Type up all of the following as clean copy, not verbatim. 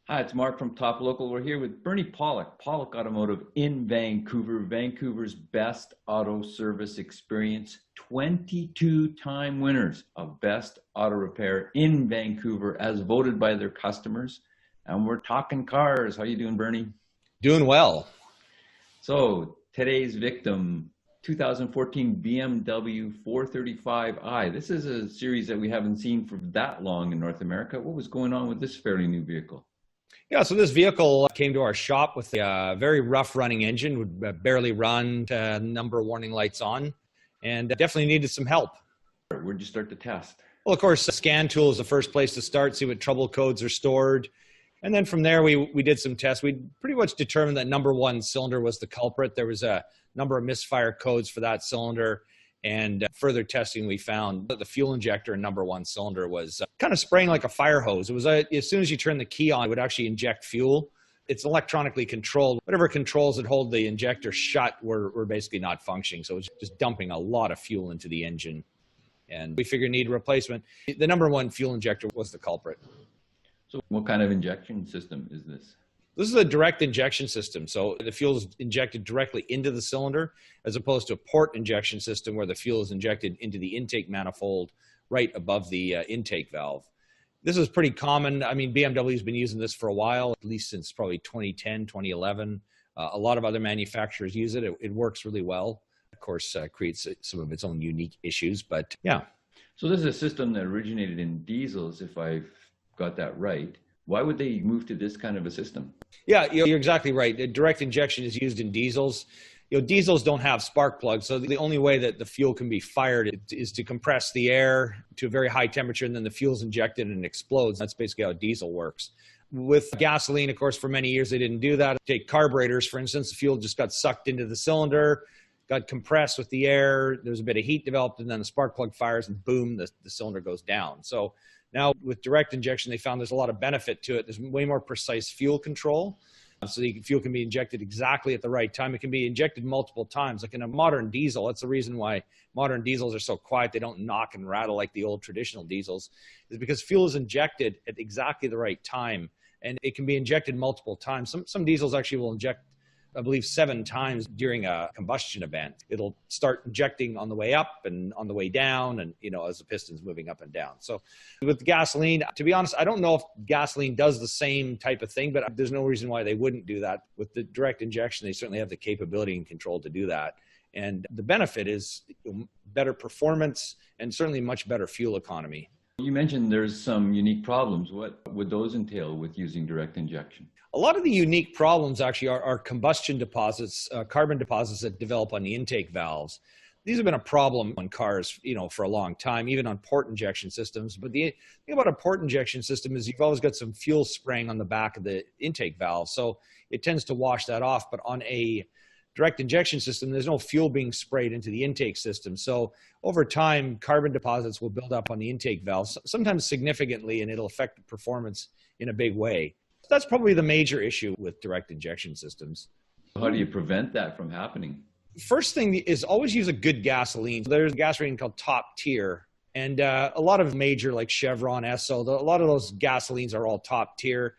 Hi, it's Mark from Top Local. We're here with Bernie Pawlik, Pawlik Automotive in Vancouver, Vancouver's best auto service experience. 22-time winners of Best Auto Repair in Vancouver as voted by their customers. And we're talking cars. How you doing, Bernie? Doing well. So today's victim, 2014 BMW 435i. This is a series that we haven't seen for that long in North America. What was going on with this fairly new vehicle? Yeah, so this vehicle came to our shop with a very rough running engine, would barely run, number warning lights on, and definitely needed some help. Where'd you start the test? Well, of course, Scan Tool is the first place to start, see what trouble codes are stored. And then from there, we did some tests. We pretty much determined that number one cylinder was the culprit. There was a number of misfire codes for that cylinder. And further testing, we found that the fuel injector in number one cylinder was kind of spraying like a fire hose. It was as soon as you turn the key on, it would actually inject fuel. It's electronically controlled. Whatever controls that hold the injector shut were basically not functioning. So it was just dumping a lot of fuel into the engine. And we figured need a replacement. The number one fuel injector was the culprit. So what kind of injection system is this? This is a direct injection system. So the fuel is injected directly into the cylinder as opposed to a port injection system where the fuel is injected into the intake manifold right above the intake valve. This is pretty common. I mean, BMW has been using this for a while, at least since probably 2010, 2011. A lot of other manufacturers use it. It works really well. Of course, creates some of its own unique issues, but yeah. So this is a system that originated in diesels, if I've got that right. Why would they move to this kind of a system? Yeah, you're exactly right. Direct injection is used in diesels. Diesels don't have spark plugs, so the only way that the fuel can be fired is to compress the air to a very high temperature, and then the fuel's injected and explodes. That's basically how diesel works. With gasoline, of course, for many years they didn't do that. Take carburetors, for instance, the fuel just got sucked into the cylinder, got compressed with the air, there's a bit of heat developed, and then the spark plug fires, and boom, the cylinder goes down. So now with direct injection, they found there's a lot of benefit to it. There's way more precise fuel control. So the fuel can be injected exactly at the right time. It can be injected multiple times. Like in a modern diesel, that's the reason why modern diesels are so quiet. They don't knock and rattle like the old traditional diesels, is because fuel is injected at exactly the right time. And it can be injected multiple times. Some diesels actually will inject, I believe, 7 times during a combustion event. It'll start injecting on the way up and on the way down, and as the piston's moving up and down. So with gasoline, to be honest, I don't know if gasoline does the same type of thing, but there's no reason why they wouldn't do that. With the direct injection, they certainly have the capability and control to do that. And the benefit is better performance and certainly much better fuel economy. You mentioned there's some unique problems. What would those entail with using direct injection? A lot of the unique problems actually are combustion deposits, carbon deposits that develop on the intake valves. These have been a problem on cars, for a long time, even on port injection systems. But the thing about a port injection system is you've always got some fuel spraying on the back of the intake valve. So it tends to wash that off. But on a direct injection system, there's no fuel being sprayed into the intake system. So over time, carbon deposits will build up on the intake valves, sometimes significantly, and it'll affect the performance in a big way. That's probably the major issue with direct injection systems. How do you prevent that from happening? First thing is always use a good gasoline. There's a gasoline called Top Tier, and a lot of major like Chevron, Esso, a lot of those gasolines are all top tier.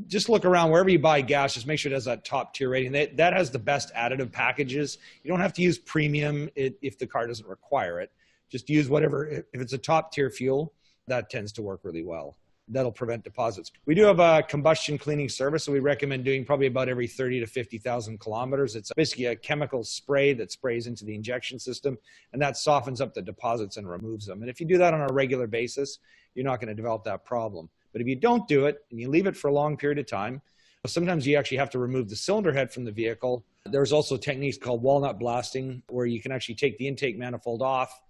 Just look around wherever you buy gas, just make sure it has that top tier rating. That has the best additive packages. You don't have to use premium if the car doesn't require it. Just use whatever. If it's a top tier fuel, that tends to work really well. That'll prevent deposits. We do have a combustion cleaning service, so we recommend doing probably about every 30 to 50,000 kilometers. It's basically a chemical spray that sprays into the injection system, and that softens up the deposits and removes them. And if you do that on a regular basis, you're not going to develop that problem. But if you don't do it and you leave it for a long period of time, sometimes you actually have to remove the cylinder head from the vehicle. There's also techniques called walnut blasting, where you can actually take the intake manifold off,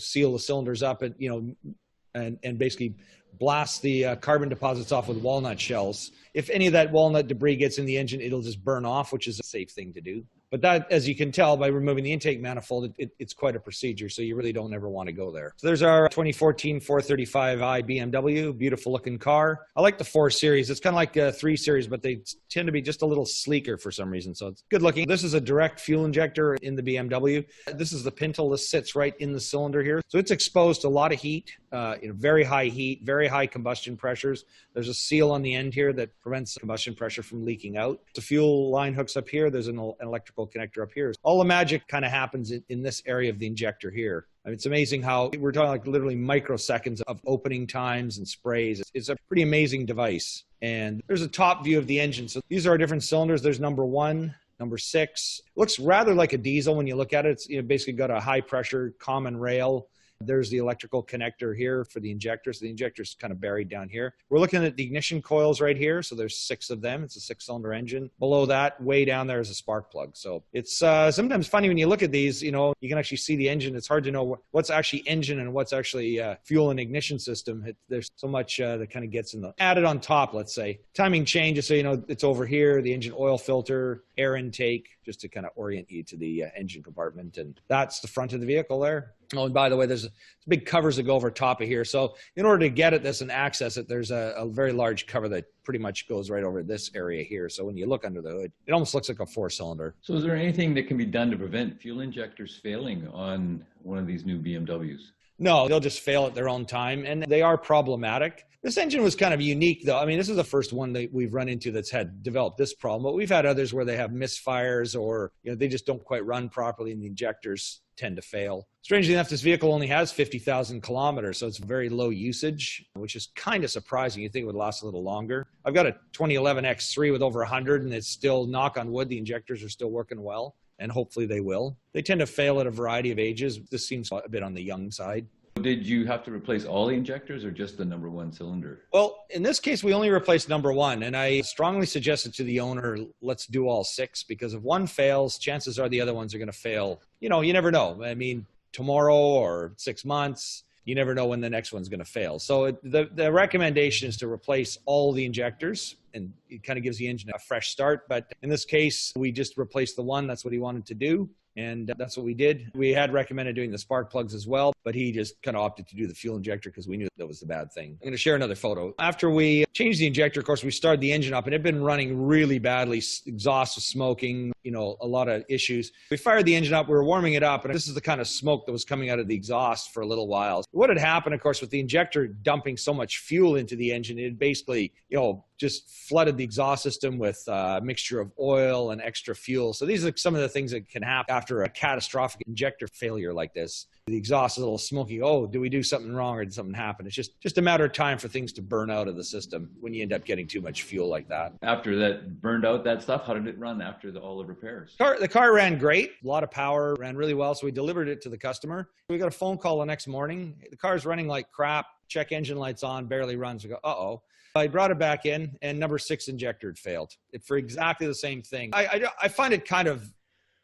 seal the cylinders up, and basically blast the carbon deposits off with walnut shells. If any of that walnut debris gets in the engine, it'll just burn off, which is a safe thing to do. But that, as you can tell by removing the intake manifold, it's quite a procedure, so you really don't ever want to go there. So there's our 2014 435i BMW, beautiful looking car. I like the 4 Series. It's kind of like a 3 Series, but they tend to be just a little sleeker for some reason, so it's good looking. This is a direct fuel injector in the BMW. This is the pintle. This sits right in the cylinder here, so it's exposed to a lot of heat, very high heat, very high combustion pressures. There's a seal on the end here that prevents combustion pressure from leaking out. The fuel line hooks up here. There's an electrical connector up here. All the magic kind of happens in this area of the injector here. I mean, it's amazing how we're talking like literally microseconds of opening times and sprays. It's a pretty amazing device. And there's a top view of the engine. So these are our different cylinders. There's number 1, number 6. Looks rather like a diesel when you look at it. It's basically got a high pressure common rail. There's the electrical connector here for the injector. So the injector's kind of buried down here. We're looking at the ignition coils right here. So there's 6 of them. It's a 6-cylinder engine. Below that, way down there is a spark plug. So it's sometimes funny when you look at these, you can actually see the engine. It's hard to know what's actually engine and what's actually fuel and ignition system. There's so much that kind of gets in the added on top, let's say. Timing changes, so it's over here, the engine oil filter, air intake, just to kind of orient you to the engine compartment. And that's the front of the vehicle there. Oh, and by the way, there's big covers that go over top of here. So in order to get at this and access it, there's a very large cover that pretty much goes right over this area here. So when you look under the hood, it almost looks like a 4-cylinder. So is there anything that can be done to prevent fuel injectors failing on one of these new BMWs? No, they'll just fail at their own time, and they are problematic. This engine was kind of unique, though. I mean, this is the first one that we've run into that's had developed this problem, but we've had others where they have misfires or they just don't quite run properly and the injectors tend to fail. Strangely enough, this vehicle only has 50,000 kilometers, so it's very low usage, which is kind of surprising. You'd think it would last a little longer. I've got a 2011 X3 with over 100, and it's still, knock on wood, the injectors are still working well, and hopefully they will. They tend to fail at a variety of ages. This seems a bit on the young side. Did you have to replace all the injectors or just the number 1 cylinder? Well, in this case, we only replaced number 1, and I strongly suggested to the owner, let's do all 6, because if one fails, chances are the other ones are going to fail. You never know. I mean, tomorrow or 6 months, you never know when the next one's going to fail. So the recommendation is to replace all the injectors, and it kind of gives the engine a fresh start. But in this case, we just replaced the one. That's what he wanted to do. And that's what we did. We had recommended doing the spark plugs as well, but he just kind of opted to do the fuel injector because we knew that was the bad thing. I'm going to share another photo. After we changed the injector, of course, we started the engine up and it had been running really badly. Exhaust was smoking, a lot of issues. We fired the engine up, we were warming it up, and this is the kind of smoke that was coming out of the exhaust for a little while. What had happened, of course, with the injector dumping so much fuel into the engine, it basically, just flooded the exhaust system with a mixture of oil and extra fuel. So these are some of the things that can happen after a catastrophic injector failure like this. The exhaust is a little smoky. Oh, do we do something wrong or did something happen? It's just a matter of time for things to burn out of the system when you end up getting too much fuel like that. After that burned out that stuff, how did it run after all the repairs? The car ran great, a lot of power, ran really well. So we delivered it to the customer. We got a phone call the next morning. The car's running like crap, check engine lights on, barely runs. We go, uh-oh. I brought it back in and number 6 injector had failed for exactly the same thing. I find it kind of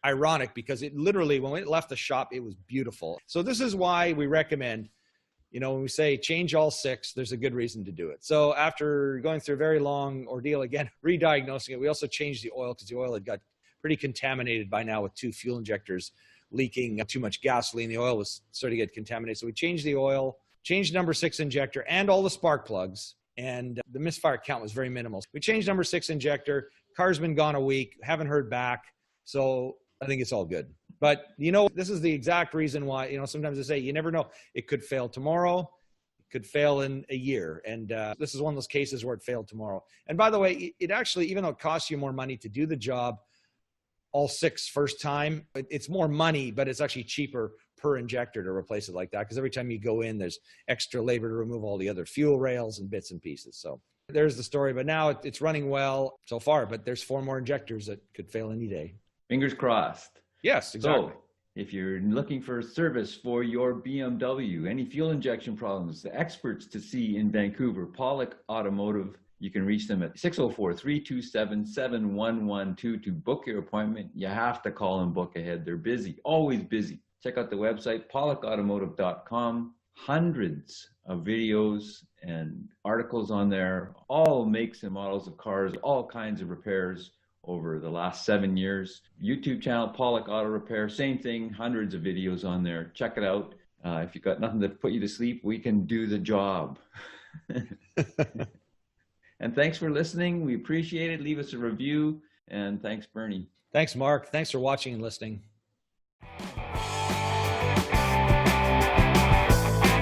ironic because it literally, when it left the shop, it was beautiful. So this is why we recommend, when we say change all 6, there's a good reason to do it. So after going through a very long ordeal, again, re-diagnosing it, we also changed the oil because the oil had got pretty contaminated by now with 2 fuel injectors leaking too much gasoline. The oil was starting to get contaminated. So we changed the oil, changed number 6 injector and all the spark plugs. And the misfire count was very minimal. We changed number 6 injector. Car's been gone a week. Haven't heard back. So I think it's all good. But, this is the exact reason why, sometimes they say you never know. It could fail tomorrow. It could fail in a year. And this is one of those cases where it failed tomorrow. And by the way, it actually, even though it costs you more money to do the job, all 6 first time, it's more money, but it's actually cheaper per injector to replace it like that, because every time you go in, there's extra labor to remove all the other fuel rails and bits and pieces. So there's the story, but now it's running well so far, but there's 4 more injectors that could fail any day. Fingers crossed. Yes, exactly. So if you're looking for service for your BMW, any fuel injection problems, the experts to see in Vancouver, Pawlik Automotive, you can reach them at 604-327-7112 to book your appointment. You have to call and book ahead. They're busy, always busy. Check out the website, pawlikautomotive.com. Hundreds of videos and articles on there, all makes and models of cars, all kinds of repairs, over the last 7 years. YouTube channel, Pawlik Auto Repair, same thing, hundreds of videos on there. Check it out. If you've got nothing to put you to sleep, we can do the job. And thanks for listening. We appreciate it. Leave us a review. And thanks, Bernie. Thanks, Mark. Thanks for watching and listening.